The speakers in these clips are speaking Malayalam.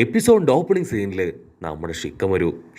എപ്പിസോഡിന്റെ ഓപ്പണിംഗ് സീനിൽ നമ്മുടെ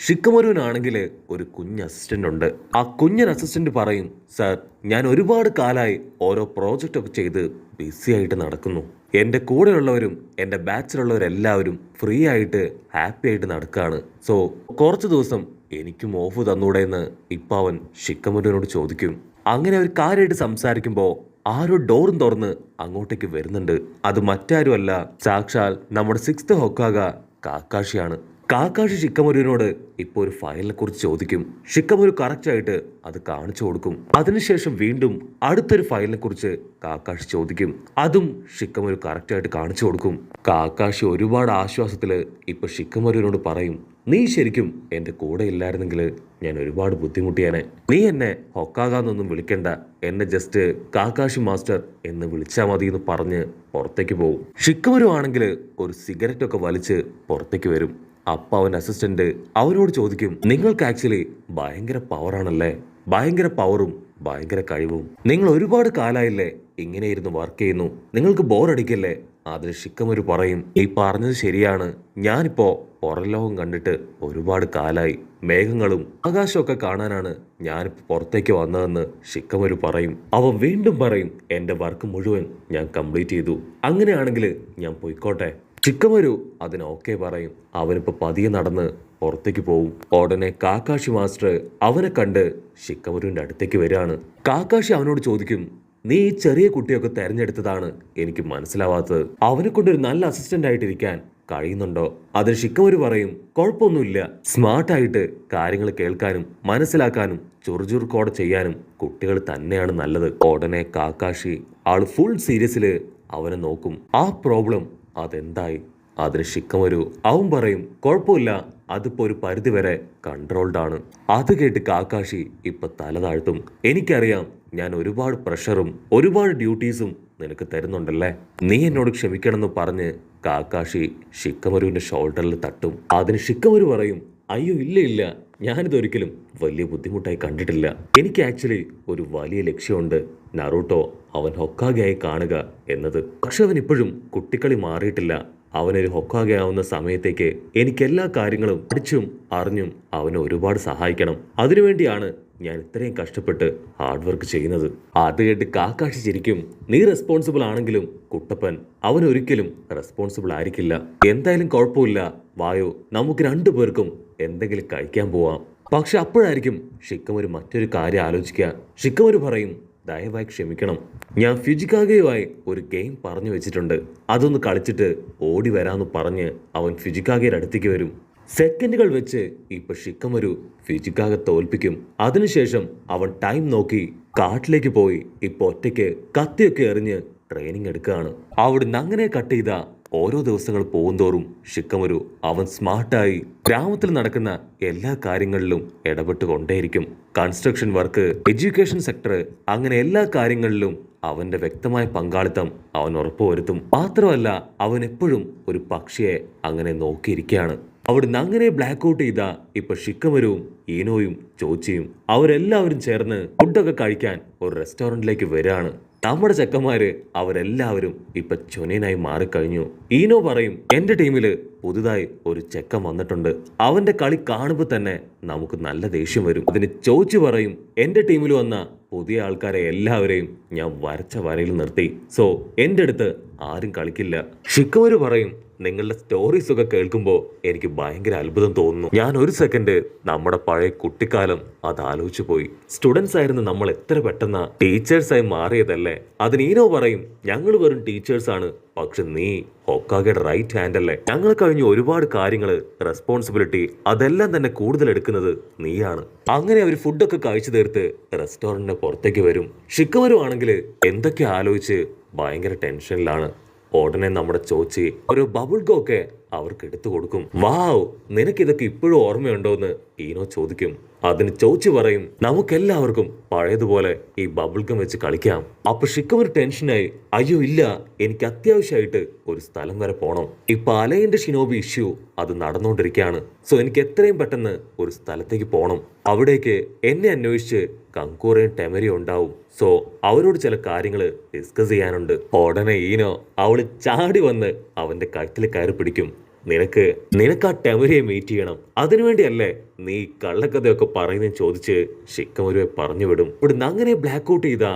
ഷിക്കമരുവിനാണെങ്കിൽ ഒരു കുഞ്ഞ് അസിസ്റ്റന്റ് ഉണ്ട്. ആ കുഞ്ഞൻ അസിസ്റ്റന്റ് പറയും, സാർ, ഞാൻ ഒരുപാട് കാലമായി ഓരോ പ്രോജക്റ്റ് ഒക്കെ ചെയ്ത് ബിസി ആയിട്ട് നടക്കുന്നു. എൻ്റെ കൂടെയുള്ളവരും എൻ്റെ ബാച്ചിലുള്ളവരെല്ലാവരും ഫ്രീ ആയിട്ട് ഹാപ്പി ആയിട്ട് നടക്കുകയാണ്. സോ കുറച്ച് ദിവസം എനിക്കും ഓഫ് തന്നൂടെ എന്ന് ഇപ്പം അവൻ ഷിക്കമരുവിനോട് ചോദിക്കും. അങ്ങനെ അവർ കാര്യമായിട്ട് സംസാരിക്കുമ്പോൾ ആരോ ഡോറും തുറന്ന് അങ്ങോട്ടേക്ക് വരുന്നുണ്ട്. അത് മറ്റാരുമല്ല, സാക്ഷാൽ നമ്മുടെ സിക്സ്ത് ഹൊക്കാഗ കാക്കാഷിയാണ്. കാക്കാഷി ഷിക്കമരുവിനോട് ഇപ്പോൾ ഒരു ഫയലിനെ കുറിച്ച് ചോദിക്കും. ഷിക്കമരു കറക്റ്റ് ആയിട്ട് അത് കാണിച്ചു കൊടുക്കും. അതിനുശേഷം വീണ്ടും അടുത്തൊരു ഫയലിനെ കുറിച്ച് കാക്കാഷി ചോദിക്കും. അതും ഷിക്കമരു കറക്റ്റ് ആയിട്ട് കാണിച്ചു കൊടുക്കും. കാക്കാഷി ഒരുപാട് ആശ്വാസത്തില് ഇപ്പൊ ഷിക്കമരുവിനോട് പറയും, നീ ശരിക്കും എൻ്റെ കൂടെ ഇല്ലായിരുന്നെങ്കിൽ ഞാൻ ഒരുപാട് ബുദ്ധിമുട്ടിയാനെ. നീ എന്നെ ഹൊക്കാകാന്നൊന്നും വിളിക്കണ്ട, എന്നെ ജസ്റ്റ് കാക്കാഷി മാസ്റ്റർ എന്ന് വിളിച്ചാൽ മതി എന്ന് പറഞ്ഞ് പുറത്തേക്ക് പോകും. ഷിക്കമരു ആണെങ്കിൽ ഒരു സിഗരറ്റ് ഒക്കെ വലിച്ച് പുറത്തേക്ക് വരും. അപ്പൊ അവൻ അസിസ്റ്റന്റ് അവനോട് ചോദിക്കും, നിങ്ങൾക്ക് ആക്ച്വലി ഭയങ്കര പവറാണല്ലേ, ഭയങ്കര പവറും ഭയങ്കര കഴിവും. നിങ്ങൾ ഒരുപാട് കാലായില്ലേ ഇങ്ങനെ ഇരുന്ന് വർക്ക് ചെയ്യുന്നു, നിങ്ങൾക്ക് ബോറടിക്കല്ലേ? അതിന് ഷിക്കമരു പറയും, ഈ പറഞ്ഞത് ശരിയാണ്, ഞാനിപ്പോ പുറംലോകം കണ്ടിട്ട് ഒരുപാട് കാലായി, മേഘങ്ങളും ആകാശമൊക്കെ കാണാനാണ് ഞാനിപ്പോ പുറത്തേക്ക് വന്നതെന്ന് ഷിക്കമരു പറയും. അവൻ വീണ്ടും പറയും, എന്റെ വർക്ക് മുഴുവൻ ഞാൻ കംപ്ലീറ്റ് ചെയ്തു, അങ്ങനെയാണെങ്കിൽ ഞാൻ പോയിക്കോട്ടെ. ഷിക്കമരു അതിന് ഓക്കെ പറയും. അവനിപ്പോ പതിയെ നടന്ന് പുറത്തേക്ക് പോവും. ഉടനെ കാക്കാഷി മാസ്റ്റർ അവനെ കണ്ട് ഷിക്കമരുവിന്റെ അടുത്തേക്ക് വരികയാണ്. കാക്കാഷി അവനോട് ചോദിക്കും, നീ ഈ ചെറിയ കുട്ടിയൊക്കെ തെരഞ്ഞെടുത്തതാണ് എനിക്ക് മനസ്സിലാവാത്തത്, അവനെ കൊണ്ടൊരു നല്ല അസിസ്റ്റന്റ് ആയിട്ടിരിക്കാൻ കഴിയുന്നുണ്ടോ? അതിന് ഷിക്കമരു പറയും, കുഴപ്പമൊന്നുമില്ല, സ്മാർട്ടായിട്ട് കാര്യങ്ങൾ കേൾക്കാനും മനസ്സിലാക്കാനും ചുറുചുറുക്കോടെ ചെയ്യാനും കുട്ടികൾ തന്നെയാണ് നല്ലത്. ഉടനെ കാക്കാഷി ആള് ഫുൾ സീരിയസില് അവനെ നോക്കും. ആ പ്രോബ്ലം അതെന്തായി? അതിന് ഷിക്കമരു അവൻ പറയും, കുഴപ്പമില്ല, അതിപ്പോ ഒരു പരിധി വരെ കൺട്രോൾഡ് ആണ്. അത് കേട്ട് കാക്കാഷി ഇപ്പൊ തല താഴ്ത്തും. എനിക്കറിയാം, ഞാൻ ഒരുപാട് പ്രഷറും ഒരുപാട് ഡ്യൂട്ടീസും നിനക്ക് തരുന്നുണ്ടല്ലേ, നീ എന്നോട് ക്ഷമിക്കണമെന്ന് പറഞ്ഞ് കാക്കാഷി ഷിക്കമരുവിന്റെ ഷോൾഡറിൽ തട്ടും. അതിന് ഷിക്കമരു പറയും, അയ്യോ ഇല്ല ഇല്ല, ഞാനിതൊരിക്കലും വലിയ ബുദ്ധിമുട്ടായി കണ്ടിട്ടില്ല. എനിക്ക് ആക്ച്വലി ഒരു വലിയ ലക്ഷ്യമുണ്ട്, നറൂട്ടോ അവൻ ഹൊക്കാഗയായി കാണുക എന്നത്. പക്ഷെ അവൻ ഇപ്പോഴും കുട്ടിക്കളി മാറിയിട്ടില്ല. അവനൊരു ഹൊക്കാഗെ ആവുന്ന സമയത്തേക്ക് എനിക്ക് എല്ലാ കാര്യങ്ങളും പഠിച്ചും അറിഞ്ഞും അവനെ ഒരുപാട് സഹായിക്കണം. അതിനുവേണ്ടിയാണ് ഞാൻ ഇത്രയും കഷ്ടപ്പെട്ട് ഹാർഡ് വർക്ക് ചെയ്യുന്നത്. അത് കേട്ട് കാക്കാഷി ചിരിക്കും. നീ റെസ്പോൺസിബിൾ ആണെങ്കിലും കുട്ടപ്പൻ അവൻ ഒരിക്കലും റെസ്പോൺസിബിൾ ആയിരിക്കില്ല. എന്തായാലും കുഴപ്പമില്ല, വായോ, നമുക്ക് രണ്ടുപേർക്കും എന്തെങ്കിലും കഴിക്കാൻ പോവാം. പക്ഷെ അപ്പോഴായിരിക്കും ഷിക്കമരു മറ്റൊരു കാര്യം ആലോചിക്കുക. ഷിക്കമരു പറയും, ദയവായി ക്ഷമിക്കണം, ഞാൻ ഫിജിക്കാഗയുമായി ഒരു ഗെയിം പറഞ്ഞു വെച്ചിട്ടുണ്ട്, അതൊന്ന് കളിച്ചിട്ട് ഓടി വരാമെന്ന് പറഞ്ഞ് അവൻ ഫിജിക്കാഗയുടെ അടുത്തേക്ക് വരും. സെക്കൻഡുകൾ വെച്ച് ഇപ്പൊ ഷിക്കമരു ഫിജിക്കാഗ തോൽപ്പിക്കും. അതിനുശേഷം അവൻ ടൈം നോക്കി കാട്ടിലേക്ക് പോയി ഇപ്പൊ ഒറ്റയ്ക്ക് കത്തിയൊക്കെ എറിഞ്ഞ് ട്രെയിനിങ് എടുക്കുകയാണ്. അവിടുന്ന് അങ്ങനെ കട്ട് ചെയ്ത ഓരോ ദിവസങ്ങൾ പോകുന്തോറും ഷിക്കമരു അവൻ സ്മാർട്ടായി ഗ്രാമത്തിൽ നടക്കുന്ന എല്ലാ കാര്യങ്ങളിലും ഇടപെട്ടുകൊണ്ടേയിരിക്കും. കൺസ്ട്രക്ഷൻ വർക്ക്, എഡ്യൂക്കേഷൻ സെക്ടർ, അങ്ങനെ എല്ലാ കാര്യങ്ങളിലും അവന്റെ വ്യക്തമായ പങ്കാളിത്തം അവൻ ഉറപ്പുവരുത്തും. മാത്രമല്ല, അവൻ എപ്പോഴും ഒരു പക്ഷിയെ അങ്ങനെ നോക്കിയിരിക്കുകയാണ്. അവിടുന്ന് അങ്ങനെ ബ്ലാക്ക് ഔട്ട് ചെയ്ത ഇപ്പൊ ഷിക്കമരുവും ഈനോയും ചോച്ചിയും അവരെല്ലാവരും ചേർന്ന് ഫുഡൊക്കെ കഴിക്കാൻ ഒരു റെസ്റ്റോറന്റിലേക്ക് വരികയാണ്. നമ്മുടെ ചെക്കന്മാര് അവരെല്ലാവരും ഇപ്പൊ ചൊനേനായി മാറിക്കഴിഞ്ഞു. ഈനോ പറയും, എന്റെ ടീമില് പുതുതായി ഒരു ചെക്കൻ വന്നിട്ടുണ്ട്, അവന്റെ കളി കാണുമ്പോൾ തന്നെ നമുക്ക് നല്ല ദേഷ്യം വരും. അതിന് ചോദിച്ചു പറയും, എന്റെ ടീമിൽ വന്ന പുതിയ ആൾക്കാരെ എല്ലാവരെയും ഞാൻ വരച്ച വരയിൽ നിർത്തി, സോ എന്റെ അടുത്ത് ആരും കളിക്കില്ല. ഷിക്കമരു പറയും, നിങ്ങളുടെ സ്റ്റോറീസ് ഒക്കെ കേൾക്കുമ്പോൾ എനിക്ക് ഭയങ്കര അത്ഭുതം തോന്നുന്നു. ഞാൻ ഒരു സെക്കൻഡ് നമ്മുടെ പഴയ കുട്ടിക്കാലം അത് ആലോചിച്ചു പോയി. സ്റ്റുഡൻസ് ആയിരുന്നു നമ്മൾ എത്ര പെട്ടെന്ന് ടീച്ചേഴ്സായി മാറിയതല്ലേ. അതിന് ഈനോ പറയും, ഞങ്ങൾ വെറും ടീച്ചേഴ്സാണ്, പക്ഷെ നീ ഹൊക്കാഗയുടെ റൈറ്റ് ഹാൻഡ് അല്ലേ. ഞങ്ങൾ കഴിഞ്ഞ ഒരുപാട് കാര്യങ്ങള്, റെസ്പോൺസിബിലിറ്റി അതെല്ലാം തന്നെ കൂടുതൽ എടുക്കുന്നത് നീയാണ്. അങ്ങനെ അവർ ഫുഡൊക്കെ കഴിച്ചു തീർത്ത് റെസ്റ്റോറന്റിന് പുറത്തേക്ക് വരും. ഷിക്കമരു ആണെങ്കിൽ എന്തൊക്കെ ആലോചിച്ച് ഭയങ്കര ടെൻഷനിലാണ്. ഉടനെ നമ്മുടെ ചോച്ചി ഒരു ബബിൾ ഗോ ഒക്കെ അവർക്ക് എടുത്തു കൊടുക്കും. വാവ്, നിനക്കിതൊക്കെ ഇപ്പോഴും ഓർമ്മയുണ്ടോന്ന് ഈനോ ചോദിക്കും. അതിന് ചോച്ചി പറയും, നമുക്കെല്ലാവർക്കും പഴയതുപോലെ ഈ ബബിൾ ഗം വെച്ച് കളിക്കാം. അപ്പൊ ഷിക്കമരു ടെൻഷനായി, അയ്യോ ഇല്ല, എനിക്ക് അത്യാവശ്യമായിട്ട് ഒരു സ്ഥലം വരെ പോണം. ഇപ്പൊ അലൈൻ്റെ ഷിനോബി ഇഷ്യൂ അത് നടന്നുകൊണ്ടിരിക്കുകയാണ്, സോ എനിക്ക് എത്രയും പെട്ടെന്ന് ഒരു സ്ഥലത്തേക്ക് പോകണം. അവിടേക്ക് എന്നെ അന്വേഷിച്ച് കങ്കൂറയും ടെമരിയും ഉണ്ടാവും, സോ അവരോട് ചില കാര്യങ്ങൾ ഡിസ്കസ് ചെയ്യാനുണ്ട്. ഉടനെ ഈനോ അവള് ചാടി വന്ന് അവന്റെ കഴുത്തിൽ കയറി പിടിക്കും. നിനക്ക് നിനക്ക് ആ ടെമരിയെ മീറ്റ് ചെയ്യണം. അതിനുവേണ്ടിയല്ലേ നീ കള്ളക്കഥയൊക്കെ പറയുന്നതെന്ന് ചോദിച്ച് ഷിക്കമരുവെ പറഞ്ഞു വിടും. ഇവിടുന്ന് അങ്ങനെ ബ്ലാക്ക് ഔട്ട് ചെയ്ത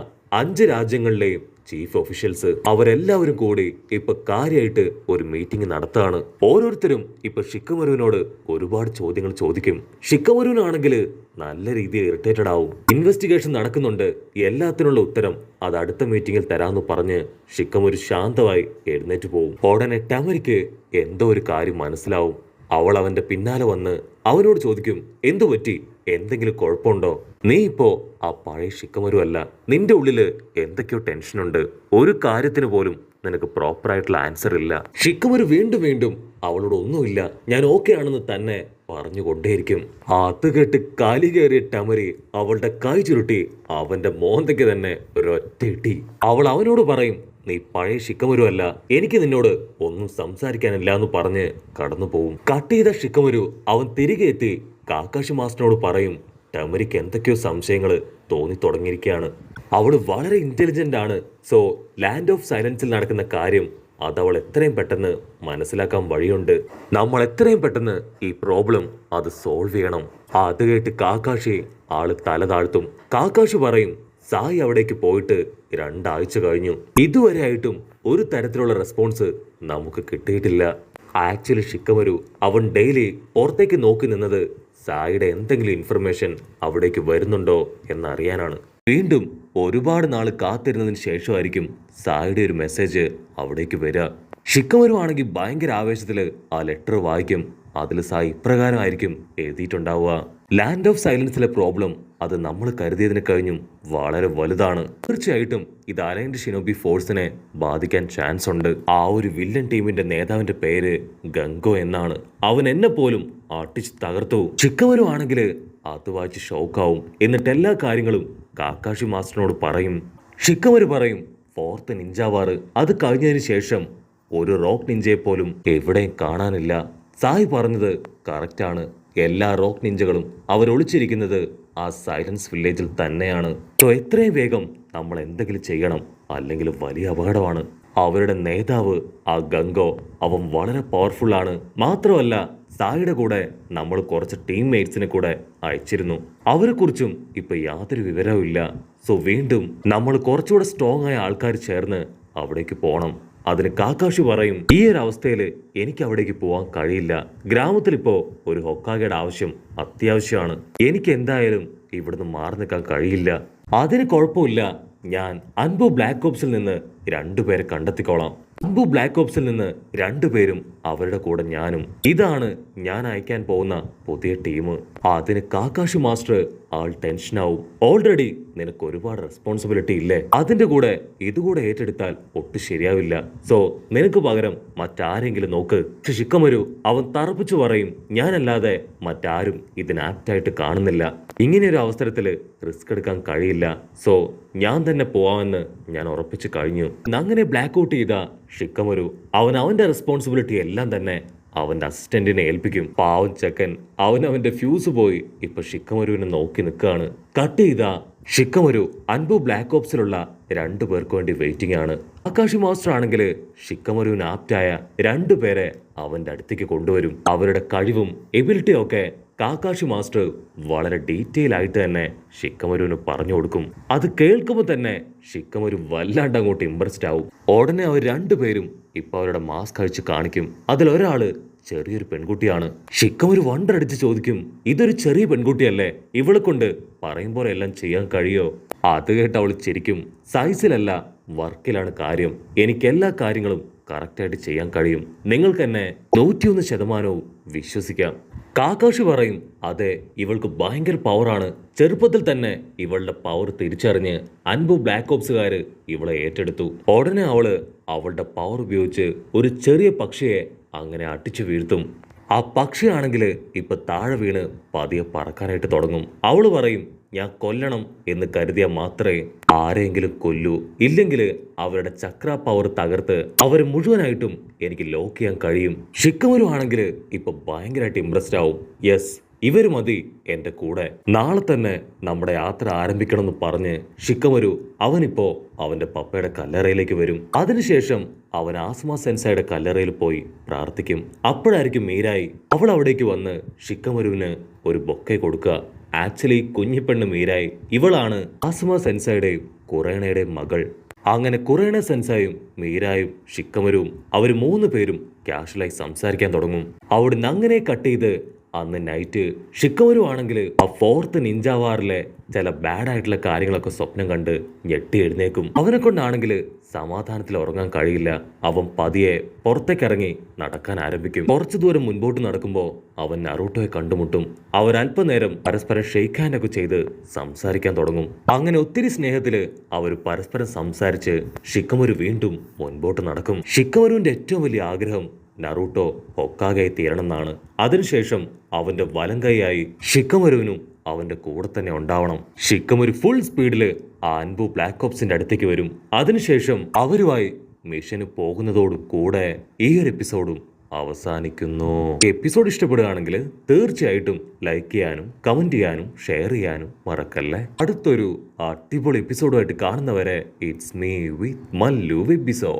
5 രാജ്യങ്ങളിലെയും ചീഫ് ഒഫീഷ്യൽസ് അവരെല്ലാവരും കൂടി ഇപ്പൊ കാര്യമായിട്ട് ഒരു മീറ്റിംഗ് നടത്താണ്. ഓരോരുത്തരും ഇപ്പൊ ഷിക്കമരുവിനോട് ഒരുപാട് ചോദ്യങ്ങൾ ചോദിക്കും. ഷിക്കമരുവിനാണെങ്കിൽ നല്ല രീതിയിൽ ഇറിറ്റേറ്റഡ് ആവും. ഇൻവെസ്റ്റിഗേഷൻ നടക്കുന്നുണ്ട്, എല്ലാത്തിനുള്ള ഉത്തരം അത് അടുത്ത മീറ്റിംഗിൽ തരാമെന്ന് പറഞ്ഞ് ഷിക്കമരു ശാന്തമായി എഴുന്നേറ്റ് പോവും. ഉടനെ ടെമരിക്ക് എന്തോ ഒരു കാര്യം മനസ്സിലാവും. അവൾ അവന്റെ പിന്നാലെ വന്ന് അവനോട് ചോദിക്കും, എന്തു പറ്റി, എന്തെങ്കിലും കുഴപ്പമുണ്ടോ? നീ ഇപ്പോ ആ പഴയ ഷിക്കമരു അല്ല. നിന്റെ ഉള്ളില് എന്തൊക്കെയോ ടെൻഷനുണ്ട്. ഒരു കാര്യത്തിന് പോലും നിനക്ക് പ്രോപ്പർ ആയിട്ടുള്ള ആൻസർ ഇല്ല. ഷിക്കമരു വീണ്ടും വീണ്ടും അവളോട് ഒന്നുമില്ല, ഞാൻ ഓക്കെ ആണെന്ന് തന്നെ പറഞ്ഞുകൊണ്ടേയിരിക്കും. അത് കേട്ട് കാലി കയറിയ ടെമരി അവളുടെ കൈ ചുരുട്ടി അവന്റെ മോന്തയ്ക്ക് തന്നെ ഒരൊറ്റ ഇട്ടി. അവൾ അവനോട് പറയും, നീ പഴയ ഷിക്കമരു അല്ല, എനിക്ക് നിന്നോട് ഒന്നും സംസാരിക്കാനില്ല എന്ന് പറഞ്ഞ് കടന്നു പോവും. കട്ട് ചെയ്ത ഷിക്കമരു അവൻ തിരികെ എത്തി കാക്കാഷി മാസ്റ്ററിനോട് പറയും, ടെമരിക്ക് എന്തൊക്കെയോ സംശയങ്ങൾ തോന്നി തുടങ്ങിയിരിക്കുകയാണ്. അവള് വളരെ ഇന്റലിജന്റ് ആണ്. സോ ലാൻഡ് ഓഫ് സൈലൻസിൽ നടക്കുന്ന കാര്യം അതവൾ എത്രയും പെട്ടെന്ന് മനസ്സിലാക്കാൻ വഴിയുണ്ട്. നമ്മൾ എത്രയും പെട്ടെന്ന് ഈ പ്രോബ്ലം അത് സോൾവ് ചെയ്യണം. അത് കേട്ട് കാക്കാഷി ആള് തല താഴ്ത്തും. കാക്കാഷി പറയും, സായി അവിടേക്ക് പോയിട്ട് 2 ആഴ്ച കഴിഞ്ഞു, ഇതുവരെ ആയിട്ടും ഒരു തരത്തിലുള്ള റെസ്പോൺസ് നമുക്ക് കിട്ടിയിട്ടില്ല. ആക്ച്വലി ഷിക്കമരു അവൻ ഡെയിലി പുറത്തേക്ക് നോക്കി നിന്നത് സായിയുടെ എന്തെങ്കിലും ഇൻഫർമേഷൻ അവിടേക്ക് വരുന്നുണ്ടോ എന്നറിയാനാണ്. വീണ്ടും ഒരുപാട് നാൾ കാത്തിരുന്നതിന് ശേഷമായിരിക്കും സായിയുടെ ഒരു മെസ്സേജ് അവിടേക്ക് വരിക. ഷിക്കമരു ആണെങ്കിൽ ഭയങ്കര ആവേശത്തിൽ ആ ലെറ്റർ വായിക്കും. അതിൽ സായി ഇപ്രകാരമായിരിക്കും എഴുതിയിട്ടുണ്ടാവുക, ലാൻഡ് ഓഫ് സൈലൻസിലെ പ്രോബ്ലം അത് നമ്മൾ കരുതിയതിന് കഴിഞ്ഞും വളരെ വലുതാണ്. തീർച്ചയായിട്ടും ഇത് അലൈൻഡ് ഷിനോബി ഫോഴ്സിനെ ബാധിക്കാൻ ചാൻസ് ഉണ്ട്. ആ ഒരു വില്ലൻ ടീമിന്റെ നേതാവിന്റെ പേര് ഗംഗോ എന്നാണ്. അവൻ എന്നെ പോലും അട്ടിച്ച് തകർത്തു. ഷിക്കമരു ആണെങ്കിൽ അത് വായിച്ച് ഷോക്കാവും. എന്നിട്ട് എല്ലാ കാര്യങ്ങളും കാക്കാഷി മാസ്റ്ററിനോട് പറയും. ഷിക്കമരു പറയും, 4th നിഞ്ച വാർ അത് കഴിഞ്ഞതിന് ശേഷം ഒരു റോക്ക് നിഞ്ചയെ പോലും എവിടെയും കാണാനില്ല. സായി പറഞ്ഞത് കറക്റ്റാണ്. എല്ലാ റോക്ക് നിഞ്ചകളും അവരൊളിച്ചിരിക്കുന്നത് ആ സൈലൻസ് വില്ലേജിൽ തന്നെയാണ്. സോ എത്രയും വേഗം നമ്മൾ എന്തെങ്കിലും ചെയ്യണം, അല്ലെങ്കിൽ വലിയ അപകടമാണ്. അവരുടെ നേതാവ് ആ ഗംഗോ അവൻ വളരെ പവർഫുൾ ആണ്. മാത്രമല്ല സായിയുടെ കൂടെ നമ്മൾ കുറച്ച് ടീംമേറ്റ്സിനെ കൂടെ അയച്ചിരുന്നു. അവരെക്കുറിച്ചും ഇപ്പൊ യാതൊരു വിവരവും ഇല്ല. സോ വീണ്ടും നമ്മൾ കുറച്ചുകൂടെ സ്ട്രോങ് ആയ ആൾക്കാർ ചേർന്ന് അവിടേക്ക് പോകണം. അതിന് കാക്കാഷി പറയും, ഈ ഒരു അവസ്ഥയിൽ എനിക്ക് അവിടേക്ക് പോകാൻ കഴിയില്ല. ഗ്രാമത്തിൽ ഇപ്പോ ഒരു ഹൊക്കാഗയുടെ ആവശ്യം അത്യാവശ്യമാണ്. എനിക്ക് എന്തായാലും ഇവിടുന്ന് മാറി നിൽക്കാൻ കഴിയില്ല. അതിന് കുഴപ്പമില്ല, ഞാൻ അൻബു ബ്ലാക്ക് ഓപ്സിൽ നിന്ന് 2 പേരെ കണ്ടെത്തിക്കോളാം. അൻബു ബ്ലാക്ക് ഓപ്സിൽ നിന്ന് 2 പേരും അവരുടെ കൂടെ ഞാനും. ഇതാണ് ഞാൻ അയക്കാൻ പോകുന്ന പുതിയ ടീം. അതിന് കാക്കാഷി മാസ്റ്റർ ആൾ ടെൻഷനാവും. ഓൾറെഡി നിനക്ക് ഒരുപാട് റെസ്പോൺസിബിലിറ്റി ഇല്ലേ, അതിന്റെ കൂടെ ഇതുകൂടെ ഏറ്റെടുത്താൽ ഒട്ടും ശരിയാവില്ല. സോ നിനക്ക് പകരം മറ്റാരെങ്കിലും നോക്ക്. ഷിക്കമരു അവൻ തറപ്പിച്ചു പറയും, ഞാനല്ലാതെ മറ്റാരും ഇതിന് ആപ്റ്റായിട്ട് കാണുന്നില്ല. ഇങ്ങനെയൊരു അവസരത്തിൽ റിസ്ക് എടുക്കാൻ കഴിയില്ല. സോ ഞാൻ തന്നെ പോവാമെന്ന് ഞാൻ ഉറപ്പിച്ചു കഴിഞ്ഞു. അങ്ങനെ ബ്ലാക്ക് ഔട്ട് ചെയ്ത ഷിക്കമരു അവന്റെ റെസ്പോൺസിബിലിറ്റി എല്ലാം തന്നെ അവന്റെ അസിസ്റ്റന്റിനെ ഏൽപ്പിക്കും. പാവം ചെക്കൻ അവന്റെ ഫ്യൂസ് പോയി ഇപ്പൊ ഷിക്കമരുവിനെ നോക്കി നിൽക്കുകയാണ്. കട്ട് ചെയ്ത ഷിക്കമരു അൻബു ബ്ലാക്ക് ഓപ്സിലുള്ള 2 പേർക്ക് വേണ്ടി വെയിറ്റിംഗ് ആണ്. ആകാശി മാസ്റ്റർ ആണെങ്കിൽ ഷിക്കമരുവിന് ആപ്റ്റായ 2 പേരെ അവന്റെ അടുത്തേക്ക് കൊണ്ടുവരും. അവരുടെ കഴിവും എബിലിറ്റിയും ഒക്കെ കാക്കാഷി മാസ്റ്റർ വളരെ ഡീറ്റെയിൽ ആയിട്ട് തന്നെ ഷിക്കമരുവിന് പറഞ്ഞു കൊടുക്കും. അത് കേൾക്കുമ്പോൾ തന്നെ ഷിക്കമരു വല്ലാണ്ട് അങ്ങോട്ട് ഇംപ്രസ്ഡ് ആവും. ഉടനെ അവർ 2 പേരും ഇപ്പൊ അവരുടെ മാസ്ക് അഴിച്ച് കാണിക്കും. അതിലൊരാള് ചെറിയൊരു പെൺകുട്ടിയാണ്. ഷിക്കമരു വണ്ടടിച്ച് ചോദിക്കും, ഇതൊരു ചെറിയ പെൺകുട്ടിയല്ലേ, ഇവളെ കൊണ്ട് പറയും പോലെ എല്ലാം ചെയ്യാൻ കഴിയോ? അത് കേട്ട് അവൾ ചിരിക്കും. സൈസിലല്ല വർക്കിലാണ് കാര്യം. എനിക്ക് എല്ലാ കാര്യങ്ങളും കറക്റ്റായിട്ട് ചെയ്യാൻ കഴിയും. നിങ്ങൾക്ക് എന്നെ 101% വിശ്വസിക്കാം. കാക്കാഷി പറയും, അതെ, ഇവൾക്ക് ഭയങ്കര പവറാണ്. ചെറുപ്പത്തിൽ തന്നെ ഇവളുടെ പവർ തിരിച്ചറിഞ്ഞ് അൻപു ബ്ലാക്ക് ഓപ്സുകാര് ഇവളെ ഏറ്റെടുത്തു. ഉടനെ അവളുടെ പവർ ഉപയോഗിച്ച് ഒരു ചെറിയ പക്ഷിയെ അങ്ങനെ അടിച്ചു വീഴ്ത്തും. ആ പക്ഷിയാണെങ്കിൽ ഇപ്പൊ താഴെ വീണ് പതിയെ പറക്കാനായിട്ട് തുടങ്ങും. അവള് പറയും, ഞാൻ കൊല്ലണം എന്ന് കരുതിയാൽ മാത്രമേ ആരെങ്കിലും കൊല്ലൂ, ഇല്ലെങ്കിൽ അവരുടെ ചക്ര പവർ തകർത്ത് അവർ മുഴുവനായിട്ടും എനിക്ക് ലോക്ക് ചെയ്യാൻ കഴിയും. ഷിക്കമരു ആണെങ്കിൽ ഇപ്പൊ ഭയങ്കരമായിട്ട് ഇംപ്രസ്ഡ് ആവും. യെസ്, ഇവര് മതി എന്റെ കൂടെ. നാളെ തന്നെ നമ്മുടെ യാത്ര ആരംഭിക്കണമെന്ന് പറഞ്ഞ് ഷിക്കമരു അവനിപ്പോ അവന്റെ പപ്പയുടെ കല്ലറയിലേക്ക് വരും. അതിനുശേഷം അവൻ ആസ്മ സെൻസായുടെ കല്ലറയിൽ പോയി പ്രാർത്ഥിക്കും. അപ്പോഴായിരിക്കും മീരായി അവൾ അവിടേക്ക് വന്ന് ഷിക്കമരുവിന് ഒരു ബൊക്കെ കൊടുക്കുക. ആക്ച്വലി കുഞ്ഞിപ്പെണ്ണ് മീരായി ഇവളാണ് ആസ്മ സെൻസായുടെയും കുറേണയുടെയും മകൾ. അങ്ങനെ കുറേണ സെൻസായും മീരായും ഷിക്കമരുവും അവർ 3 പേരും കാഷ്വലായി സംസാരിക്കാൻ തുടങ്ങും. അവിടുന്ന് അങ്ങനെ കട്ട് ചെയ്ത് അന്ന് നൈറ്റ് ഷിക്കമരു ആണെങ്കിൽ ആ 4th നിഞ്ച വാറിലെ ചില ബാഡ് ആയിട്ടുള്ള കാര്യങ്ങളൊക്കെ സ്വപ്നം കണ്ട് ഞെട്ടി എഴുന്നേക്കും. അവനെ കൊണ്ടാണെങ്കിൽ സമാധാനത്തിൽ ഉറങ്ങാൻ കഴിയില്ല. അവൻ പതിയെ പുറത്തേക്കിറങ്ങി നടക്കാൻ ആരംഭിക്കും. കുറച്ചു ദൂരം മുൻപോട്ട് നടക്കുമ്പോൾ അവൻ നറൂട്ടോയെ കണ്ടുമുട്ടും. അവരല്പനേരം പരസ്പരം ഷെയ്ക്ക് ഹാൻഡ് ഒക്കെ ചെയ്ത് സംസാരിക്കാൻ തുടങ്ങും. അങ്ങനെ ഒത്തിരി സ്നേഹത്തില് അവർ പരസ്പരം സംസാരിച്ച് ഷിക്കമരു വീണ്ടും മുൻപോട്ട് നടക്കും. ഷിക്കമരുവിന്റെ ഏറ്റവും വലിയ ആഗ്രഹം നറൂട്ടോ ഹൊക്കാഗയായി തീരണമെന്നാണ്. അതിനുശേഷം അവന്റെ വലം കൈയായി ഷിക്കമരുവിനും അവന്റെ കൂടെ തന്നെ ഉണ്ടാവണം. ഷിക്കമരു ഫുൾ സ്പീഡില് ആ അൻപു ബ്ലാക്ക് ഓപ്സിന്റെ അടുത്തേക്ക് വരും. അതിനുശേഷം അവരുമായി മിഷന് പോകുന്നതോടു കൂടെ ഈ ഒരു എപ്പിസോഡും അവസാനിക്കുന്നു. എപ്പിസോഡ് ഇഷ്ടപ്പെടുകയാണെങ്കിൽ തീർച്ചയായിട്ടും ലൈക്ക് ചെയ്യാനും കമന്റ് ചെയ്യാനും ഷെയർ ചെയ്യാനും മറക്കല്ലേ. അടുത്തൊരു അടിപൊളി എപ്പിസോഡുമായിട്ട് കാണുന്നവരെ ഇറ്റ്സ് മീ വിത്ത് മല്ലു വെബിസോ.